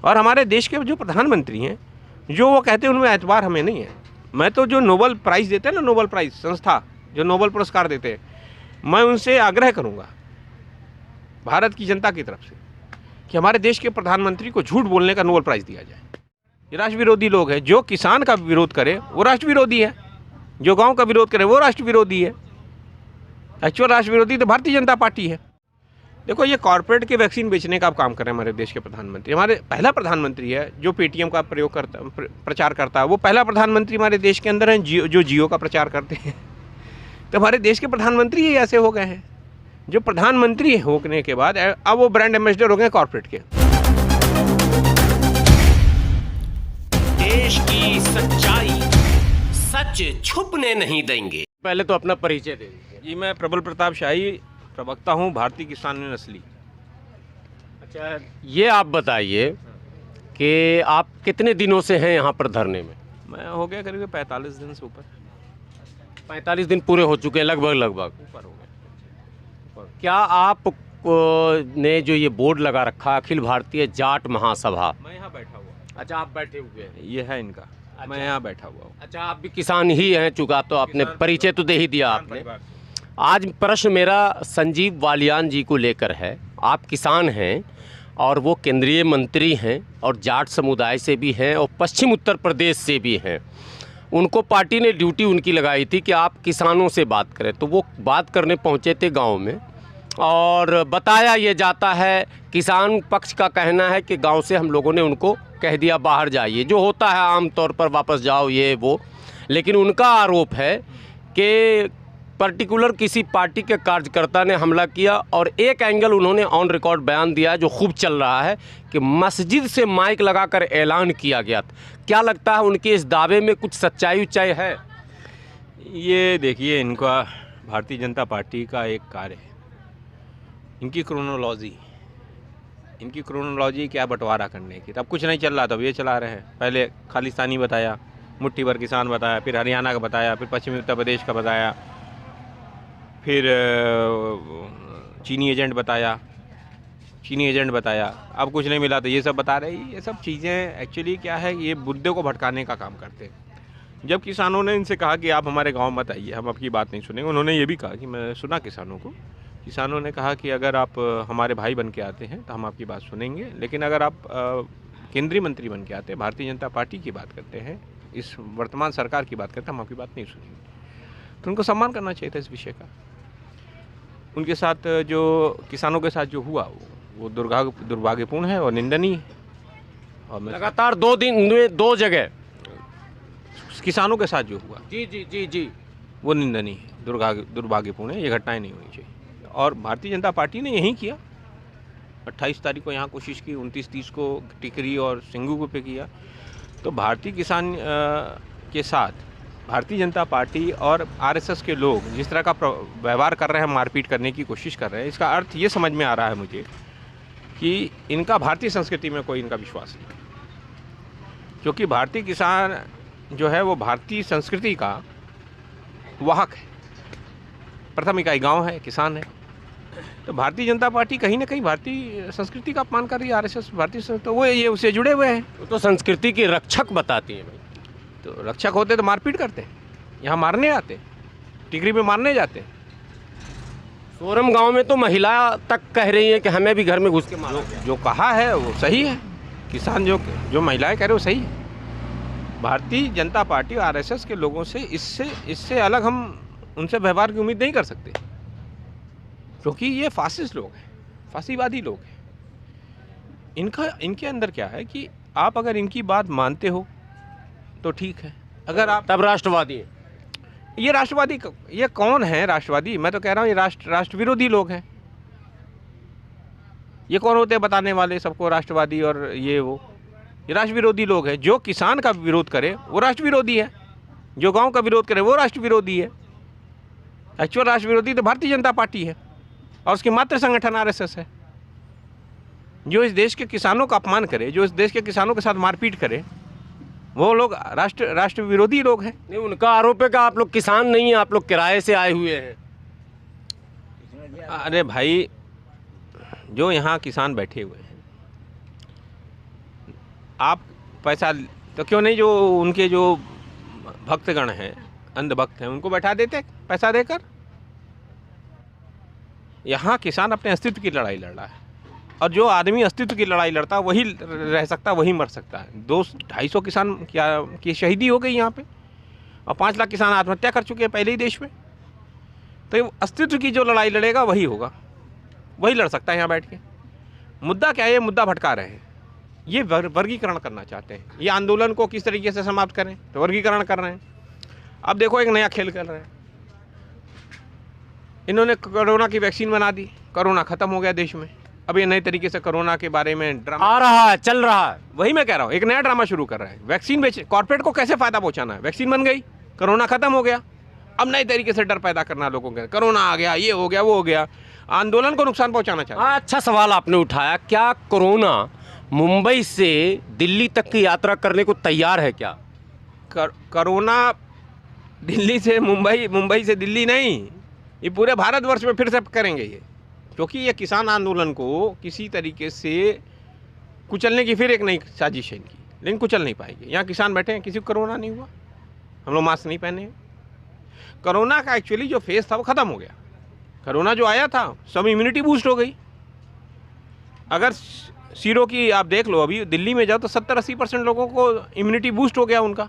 और हमारे देश के जो प्रधानमंत्री हैं, जो वो कहते हैं उनमें एतबार हमें नहीं है। मैं तो जो नोबेल प्राइज़ देते हैं ना, नोबेल प्राइज़ संस्था जो नोबेल पुरस्कार देते हैं, मैं उनसे आग्रह करूँगा भारत की जनता की तरफ से कि हमारे देश के प्रधानमंत्री को झूठ बोलने का नोबेल प्राइज़ दिया जाए। ये राष्ट्र विरोधी लोग हैं। जो किसान का विरोध करे वो राष्ट्र विरोधी है, जो गांव का विरोध करे वो राष्ट्र विरोधी है। एक्चुअल राष्ट्र विरोधी तो भारतीय जनता पार्टी है। देखो, ये कॉर्पोरेट के वैक्सीन बेचने का आप काम कर रहे हैं हमारे देश के प्रधानमंत्री। हमारे पहला प्रधानमंत्री है जो पेटीएम का प्रयोग करता प्रचार करता है, वो पहला प्रधानमंत्री हमारे देश के अंदर हैं जो जियो का प्रचार करते हैं। तो हमारे देश के प्रधानमंत्री ही ऐसे हो गए हैं, जो प्रधानमंत्री होने के बाद अब वो ब्रांड एम्बेसडर हो गए कॉर्पोरेट के। देश की सच्चाई, सच छुपने नहीं देंगे। पहले तो अपना परिचय दे दीजिए। जी, मैं प्रबल प्रताप शाही प्रवक्ता हूँ भारतीय किसान नस्ली। अच्छा, ये आप बताइए कि आप कितने दिनों से हैं यहाँ पर धरने में? मैं हो गया करीब 45 दिन से ऊपर। 45 दिन पूरे हो चुके हैं लगभग ऊपर हो गया। क्या आप ने जो ये बोर्ड लगा रखा अखिल भारतीय जाट महासभा, मैं यहाँ बैठा हुआ। अच्छा आप बैठे हुए हैं, ये है इनका। अच्छा। मैं यहाँ बैठा हुआ हूँ। अच्छा आप भी किसान ही हैं, चूँकि तो आपने परिचय तो दे ही दिया आपने। परिवार से। आज प्रश्न मेरा संजीव बालियान जी को लेकर है। आप किसान हैं और वो केंद्रीय मंत्री हैं और जाट समुदाय से भी हैं और पश्चिम उत्तर प्रदेश से भी हैं। उनको पार्टी ने ड्यूटी उनकी लगाई थी कि आप किसानों से बात करें, तो वो बात करने पहुंचे थे गांव में और बताया ये जाता है, किसान पक्ष का कहना है कि गांव से हम लोगों ने उनको कह दिया बाहर जाइए, जो होता है आमतौर पर वापस जाओ ये वो। लेकिन उनका आरोप है कि पर्टिकुलर किसी पार्टी के कार्यकर्ता ने हमला किया और एक एंगल उन्होंने ऑन रिकॉर्ड बयान दिया जो खूब चल रहा है कि मस्जिद से माइक लगाकर ऐलान किया गया था। क्या लगता है उनके इस दावे में कुछ सच्चाई उच्चाई है? ये देखिए, इनका भारतीय जनता पार्टी का एक कार्य है, इनकी क्रोनोलॉजी क्या बंटवारा करने की। तब कुछ नहीं चल रहा, तब ये चला रहे हैं। पहले खालिस्तानी बताया, मुट्ठी भर किसान बताया, फिर हरियाणा का बताया, फिर पश्चिमी उत्तर प्रदेश का बताया, फिर चीनी एजेंट बताया, अब कुछ नहीं मिला तो ये सब बता रहे। ये सब चीज़ें एक्चुअली क्या है, ये मुद्दे को भटकाने का काम करते हैं। जब किसानों ने इनसे कहा कि आप हमारे गांव मत आइए, हम आपकी बात नहीं सुनेंगे, उन्होंने ये भी कहा कि मैं सुना किसानों ने कहा कि अगर आप हमारे भाई बन के आते हैं तो हम आपकी बात सुनेंगे, लेकिन अगर आप केंद्रीय मंत्री बन के आते हैं, भारतीय जनता पार्टी की बात करते हैं, इस वर्तमान सरकार की बात करते हैं, हम आपकी बात नहीं सुनेंगे। तो उनको सम्मान करना चाहिए था इस विषय का। उनके साथ जो किसानों के साथ जो हुआ वो दुर्भाग्यपूर्ण है और निंदनीय है। और लगातार 2 दिन में 2 जगह किसानों के साथ जो हुआ जी वो निंदनीय है, दुर्भाग्यपूर्ण है। ये घटनाएं नहीं होनी चाहिए। और भारतीय जनता पार्टी ने यही किया। 28 तारीख को यहाँ कोशिश की, 29-30 को टिकरी और सिंगू पे किया। तो भारतीय किसान के साथ भारतीय जनता पार्टी और आरएसएस के लोग जिस तरह का व्यवहार कर रहे हैं, मारपीट करने की कोशिश कर रहे हैं, इसका अर्थ ये समझ में आ रहा है मुझे कि इनका भारतीय संस्कृति में कोई इनका विश्वास नहीं, क्योंकि भारतीय किसान जो है वो भारतीय संस्कृति का वाहक है। प्रथम इकाई गांव है, किसान है। तो भारतीय जनता पार्टी कहीं ना कहीं भारतीय संस्कृति का अपमान कर रही है। आरएसएस भारतीय, तो वो ये उससे जुड़े हुए हैं। तो संस्कृति की रक्षक बताती है भाई। तो रक्षक होते तो मारपीट करते, यहाँ मारने आते, टिकरी में मारने जाते। सोरम गांव में तो महिला तक कह रही है कि हमें भी घर में घुस के मारो। जो कहा है वो सही है। किसान जो महिलाएं कह रहे हो सही है। भारतीय जनता पार्टी और आरएसएस के लोगों से इससे अलग हम उनसे व्यवहार की उम्मीद नहीं कर सकते, क्योंकि ये फासिस्ट लोग हैं, फासीवादी लोग हैं। इनके अंदर क्या है कि आप अगर इनकी बात मानते हो तो ठीक है, अगर आप तब राष्ट्रवादी है। ये राष्ट्रवादी, ये कौन है राष्ट्रवादी? मैं तो कह रहा हूँ ये राष्ट्र विरोधी लोग हैं। ये कौन होते हैं बताने वाले सबको राष्ट्रवादी और ये राष्ट्र विरोधी लोग हैं। जो किसान का विरोध करे वो राष्ट्र विरोधी है, जो गांव का विरोध करे वो राष्ट्र विरोधी है। एक्चुअल राष्ट्र विरोधी तो भारतीय जनता पार्टी है और उसकी मात्र संगठन आरएसएस है। जो इस देश के किसानों का अपमान करे, जो इस देश के किसानों के साथ मारपीट करे, वो लोग राष्ट्र विरोधी लोग हैं। नहीं, उनका आरोप है कि आप लोग किसान नहीं हैं, आप लोग किराए से आए हुए हैं। अरे भाई, जो यहाँ किसान बैठे हुए हैं, आप पैसा तो क्यों नहीं, जो उनके जो भक्तगण हैं, अंधभक्त हैं, उनको बैठा देते पैसा देकर। यहाँ किसान अपने अस्तित्व की लड़ाई लड़ रहा है, और जो आदमी अस्तित्व की लड़ाई लड़ता है वही रह सकता है, वही मर सकता है। 200-250 किसान की शहीदी हो गई यहाँ पे, और 5 लाख किसान आत्महत्या कर चुके हैं पहले ही देश में। तो ये अस्तित्व की जो लड़ाई लड़ेगा वही होगा, वही लड़ सकता है यहाँ बैठ के। मुद्दा क्या है, ये मुद्दा भटका रहे हैं, ये वर्गीकरण करना चाहते हैं। ये आंदोलन को किस तरीके से समाप्त करें, तो वर्गीकरण कर रहे हैं। अब देखो एक नया खेल खेल रहे हैं, इन्होंने कोरोना की वैक्सीन बना दी, कोरोना खत्म हो गया देश में। अब ये नए तरीके से कोरोना के बारे में ड्रामा आ रहा है, चल रहा है। वही मैं कह रहा हूँ, एक नया ड्रामा शुरू कर रहा है। वैक्सीन बेचे, कॉर्पोरेट को कैसे फायदा पहुंचाना है। वैक्सीन बन गई, कोरोना खत्म हो गया, अब नए तरीके से डर पैदा करना लोगों के, कोरोना आ गया, ये हो गया, वो हो गया, आंदोलन को नुकसान पहुंचाना चाहते हैं। अच्छा सवाल आपने उठाया, क्या कोरोना मुंबई से दिल्ली तक की यात्रा करने को तैयार है क्या? कोरोना दिल्ली से मुंबई, मुंबई से दिल्ली नहीं, ये पूरे भारतवर्ष में फिर से करेंगे ये, क्योंकि ये किसान आंदोलन को किसी तरीके से कुचलने की फिर एक नई साजिश है इनकी, लेकिन कुचल नहीं पाएंगे। यहाँ किसान बैठे हैं, किसी को कोरोना नहीं हुआ, हम लोग मास्क नहीं पहने हैं। कोरोना का एक्चुअली जो फेस था वो ख़त्म हो गया। कोरोना जो आया था, सब इम्यूनिटी बूस्ट हो गई। अगर सीरो की आप देख लो, अभी दिल्ली में जाओ तो 70-80% लोगों को इम्यूनिटी बूस्ट हो गया उनका।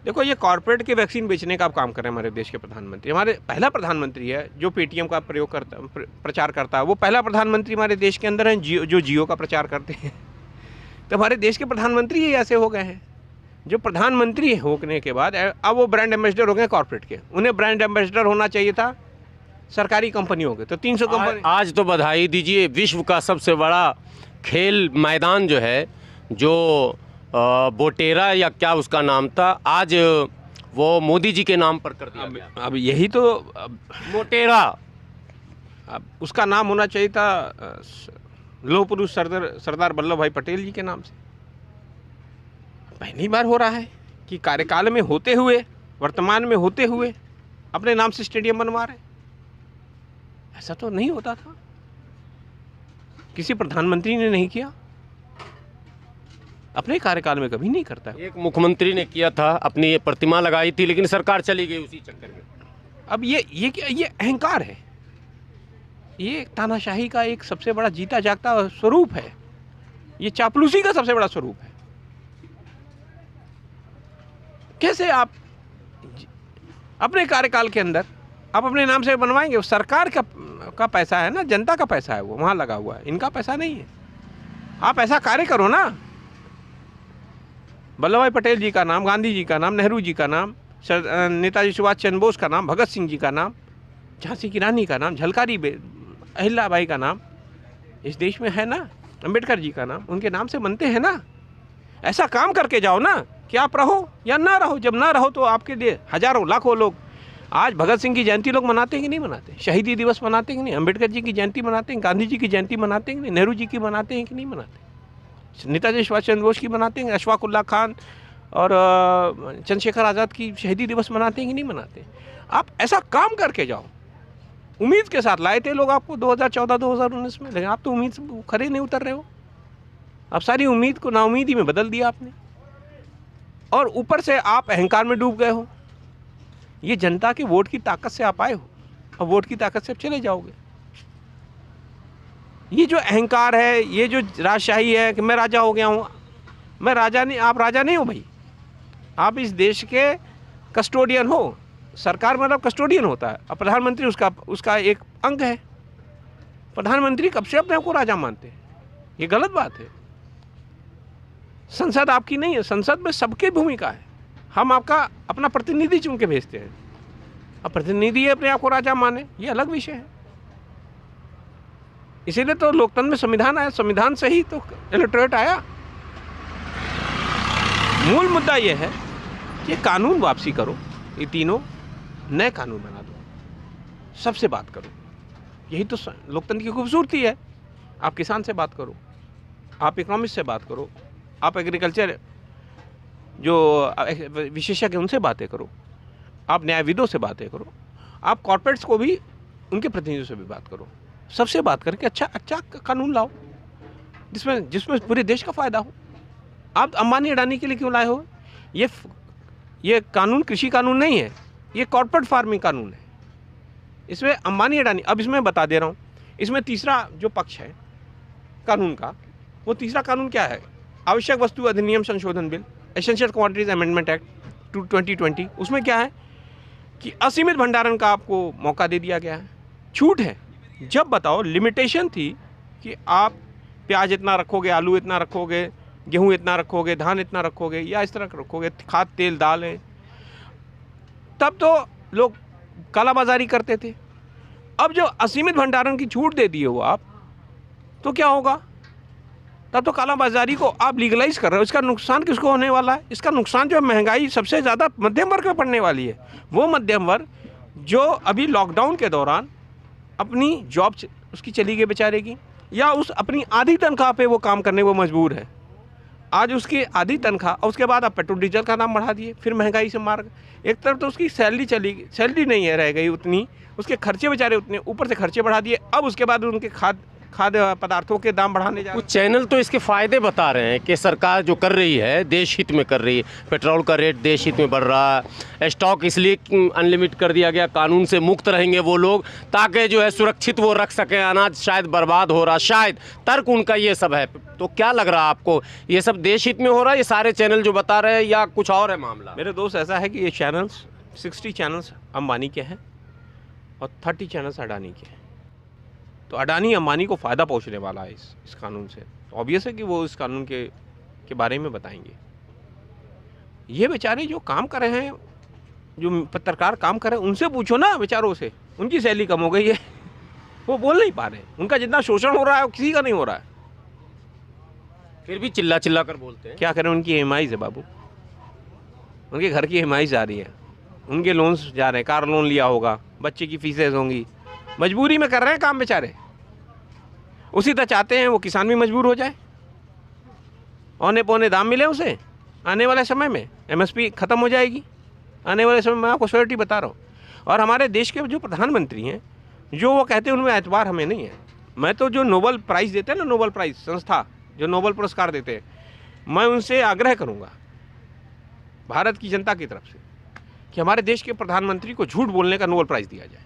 देखो ये कॉर्पोरेट के वैक्सीन बेचने का आप काम कर रहे हैं हमारे देश के प्रधानमंत्री। हमारे पहला प्रधानमंत्री है जो पेटीएम का प्रयोग करता, प्रचार करता है, वो पहला प्रधानमंत्री हमारे देश के अंदर है जो जियो का प्रचार करते हैं। तो हमारे देश के प्रधानमंत्री ही ऐसे हो गए हैं, जो प्रधानमंत्री होने के बाद अब वो ब्रांड एम्बेसडर हो गए कॉर्पोरेट के। उन्हें ब्रांड एम्बेसडर होना चाहिए था सरकारी कंपनियों के, तो 300 कंपनी। आज तो बधाई दीजिए, विश्व का सबसे बड़ा खेल मैदान जो है, जो बोटेरा या क्या उसका नाम था, आज वो मोदी जी के नाम पर कर दिया गया। अब यही तो मोटेरा, अब उसका नाम होना चाहिए था लौह पुरुष सरदार वल्लभ भाई पटेल जी के नाम से। पहली बार हो रहा है कि कार्यकाल में होते हुए, वर्तमान में होते हुए अपने नाम से स्टेडियम बनवा रहे। ऐसा तो नहीं होता था, किसी प्रधानमंत्री ने नहीं किया, अपने कार्यकाल में कभी नहीं करता है। एक मुख्यमंत्री ने किया था, अपनी प्रतिमा लगाई थी, लेकिन सरकार चली गई उसी चक्कर में। अब ये क्या, ये अहंकार है, ये तानाशाही का एक सबसे बड़ा जीता जागता स्वरूप है, ये चापलूसी का सबसे बड़ा स्वरूप है। कैसे आप अपने कार्यकाल के अंदर आप अपने नाम से बनवाएंगे? सरकार का पैसा है ना, जनता का पैसा है, वो वहाँ लगा हुआ है, इनका पैसा नहीं है। आप ऐसा कार्य करो ना, वल्लभ भाई पटेल जी का नाम, गांधी जी का नाम, नेहरू जी का नाम, नेताजी सुभाष चंद्र बोस का नाम, भगत सिंह जी का नाम, झांसी की रानी का नाम, झलकारी अहिल्याबाई का नाम इस देश में है ना, अम्बेडकर जी का नाम उनके नाम से बनते हैं ना। ऐसा काम करके जाओ ना कि आप रहो या ना रहो। जब ना रहो तो आपके लिए हजारों लाखों लोग, आज भगत सिंह की जयंती लोग मनाते हैं कि नहीं मनाते, शहीदी दिवस मनाते हैं कि नहीं, अम्बेडकर जी की जयंती मनाते हैं, गांधी जी की जयंती मनाते हैं कि नहीं, नेहरू जी की मनाते हैं कि नहीं मनाते, नेताजी सुभाष चंद्र बोस की मनाते हैं, अशफाक उल्लाह खान और चंद्रशेखर आज़ाद की शहीदी दिवस मनाते हैं कि नहीं मनाते। आप ऐसा काम करके जाओ। उम्मीद के साथ लाए थे लोग आपको 2014-2019 में, लेकिन आप तो उम्मीद से खरे नहीं उतर रहे हो। अब सारी उम्मीद को नाउमीदी में बदल दिया आपने, और ऊपर से आप अहंकार में डूब गए हो। ये जनता के वोट की ताकत से आप आए हो, और वोट की ताकत से आप चले जाओगे। ये जो अहंकार है, ये जो राजशाही है कि मैं राजा हो गया हूँ, मैं राजा नहीं, आप राजा नहीं हो भाई, आप इस देश के कस्टोडियन हो। सरकार मतलब कस्टोडियन होता है, और प्रधानमंत्री उसका एक अंग है। प्रधानमंत्री कब से अपने आप को राजा मानते हैं? ये गलत बात है। संसद आपकी नहीं है, संसद में सबकी भूमिका है। हम आपका अपना प्रतिनिधि चुन के भेजते हैं, अब प्रतिनिधि अपने आप को राजा माने, ये अलग विषय है। इसीलिए तो लोकतंत्र में संविधान आया, संविधान से ही तो इलेक्टोरेट आया। मूल मुद्दा ये है कि कानून वापसी करो, ये तीनों नए कानून बना दो, सबसे बात करो। यही तो लोकतंत्र की खूबसूरती है। आप किसान से बात करो, आप इकोनॉमिस्ट से बात करो, आप एग्रीकल्चर जो विशेषज्ञ उनसे बातें करो, आप न्यायविदों से बातें करो, आप कॉर्पोरेट्स को भी उनके प्रतिनिधियों से भी बात करो। सबसे बात करके अच्छा कानून लाओ जिसमें पूरे देश का फ़ायदा हो। आप अंबानी अडानी के लिए क्यों लाए हो? ये कानून कृषि कानून नहीं है, ये कॉर्पोरेट फार्मिंग कानून है। इसमें अंबानी अडानी, अब इसमें बता दे रहा हूँ, इसमें तीसरा जो पक्ष है कानून का, वो तीसरा कानून क्या है? आवश्यक वस्तु अधिनियम संशोधन bill, essential commodities amendment act 2020। उसमें क्या है कि असीमित भंडारण का आपको मौका दे दिया गया है, छूट है। जब बताओ लिमिटेशन थी कि आप प्याज इतना रखोगे, आलू इतना रखोगे, गेहूं इतना रखोगे, धान इतना रखोगे, या इस तरह रखोगे, खाद तेल दालें, तब तो लोग कालाबाजारी करते थे। अब जो असीमित भंडारण की छूट दे दिए हो आप, तो क्या होगा? तब तो कालाबाजारी को आप लीगलाइज कर रहे हो। इसका नुकसान किसको होने वाला है? इसका नुकसान जो महंगाई सबसे ज़्यादा मध्यम वर्ग में पड़ने वाली है। वो मध्यम वर्ग जो अभी लॉकडाउन के दौरान अपनी जॉब उसकी चली गई बेचारे की, या उस अपनी आधी तनख्वाह पे वो काम करने वो मजबूर है। आज उसकी आधी तनख्वाह, और उसके बाद आप पेट्रोल डीजल का दाम बढ़ा दिए, फिर महंगाई से मार गए। एक तरफ तो उसकी सैलरी चली गई, सैलरी नहीं है रह गई उतनी, उसके खर्चे बेचारे उतने, ऊपर से खर्चे बढ़ा दिए। अब उसके बाद उनके खाद्य पदार्थों के दाम बढ़ाने जा रहे हैं। कुछ चैनल तो इसके फ़ायदे बता रहे हैं कि सरकार जो कर रही है देश हित में कर रही है। पेट्रोल का रेट देश हित में बढ़ रहा है, स्टॉक इसलिए अनलिमिट कर दिया गया, कानून से मुक्त रहेंगे वो लोग, ताकि जो है सुरक्षित वो रख सकें। अनाज शायद बर्बाद हो रहा, शायद तर्क उनका ये सब है। तो क्या लग रहा है आपको, ये सब देश हित में हो रहा है, ये सारे चैनल जो बता रहे हैं, या कुछ और है मामला? मेरे दोस्त, ऐसा है कि ये चैनल्स 60 चैनल्स अंबानी के हैं और 30 चैनल्स अडानी के हैं। तो अडानी अंबानी को फ़ायदा पहुंचने वाला है इस कानून से। तो ऑब्वियस है कि वो इस कानून के बारे में बताएंगे। ये बेचारे जो काम कर रहे हैं, जो पत्रकार काम कर रहे हैं, उनसे पूछो ना बेचारों से। उनकी सैलरी कम हो गई है, वो बोल नहीं पा रहे। उनका जितना शोषण हो रहा है वो किसी का नहीं हो रहा है, फिर भी चिल्ला चिल्ला कर बोलते हैं। क्या करें? उनकी EMIs है बाबू, उनके घर की EMIs आ रही है, उनके लोन्स जा रहे हैं, कार लोन लिया होगा, बच्चे की फीसेज होंगी, मजबूरी में कर रहे हैं काम बेचारे। उसी तरह चाहते हैं वो किसान भी मजबूर हो जाए, औने पौने दाम मिले उसे। आने वाले समय में MSP ख़त्म हो जाएगी, आने वाले समय में आपको श्योरिटी बता रहा हूँ। और हमारे देश के जो प्रधानमंत्री हैं, जो वो कहते हैं उनमें एतबार हमें नहीं है। मैं तो जो नोबेल प्राइज़ देते हैं ना, नोबेल प्राइज़ संस्था जो नोबेल पुरस्कार देते हैं, मैं उनसे आग्रह करूँगा भारत की जनता की तरफ से कि हमारे देश के प्रधानमंत्री को झूठ बोलने का नोबेल प्राइज़ दिया जाए।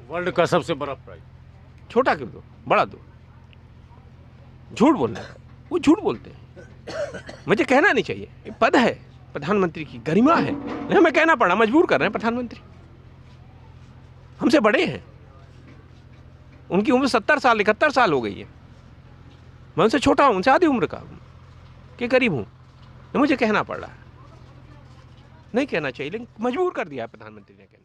वर्ल्ड का सबसे बड़ा प्राइज। छोटा क्यों दो, बड़ा दो। झूठ बोलना, वो झूठ बोलते हैं। मुझे कहना नहीं चाहिए, ये पद है, प्रधानमंत्री की गरिमा है, हमें कहना पड़ा, मजबूर कर रहे हैं। प्रधानमंत्री हमसे बड़े हैं, उनकी उम्र 70 साल 71 साल हो गई है। मैं उनसे छोटा हूँ, उनसे आधी उम्र का के करीब हूँ। मुझे कहना पड़ रहा है, नहीं कहना चाहिए, लेकिन मजबूर कर दिया है प्रधानमंत्री ने कहने।